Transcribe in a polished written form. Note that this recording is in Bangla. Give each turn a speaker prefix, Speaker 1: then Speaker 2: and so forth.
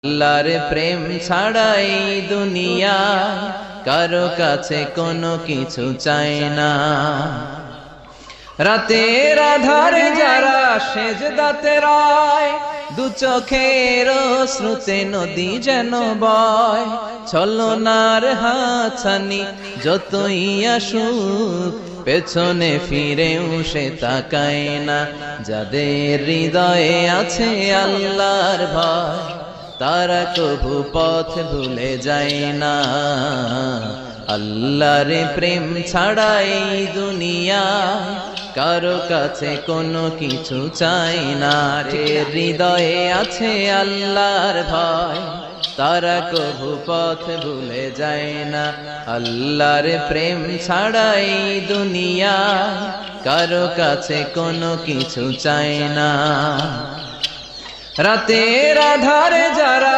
Speaker 1: আল্লাহর প্রেম ছাড়াই দুনিয়া কারো কাছে কোনো কিছু চায় না। রাতের আধারে যারা সেজদাতে রয়, দু চোখের শ্রুতে নদী যেন বয়। ছলনার হাতছানি যতই আসুক, পেছনে ফিরেও সে তাকায় না। যাদের হৃদয়ে আছে আল্লাহর ভয়, তারা কভু পথ ভুলে যায় না। আল্লাহর প্রেম ছাড়াই দুনিয়া কারো কাছে কোনো কিছু চাই না। হৃদয়ে আছে আল্লাহর ভয়, তারা কভু পথ ভুলে যায় না। আল্লাহর প্রেম ছাড়াই দুনিয়া কারো কাছে কোনো কিছু চাই না। রাতের আধারে যারা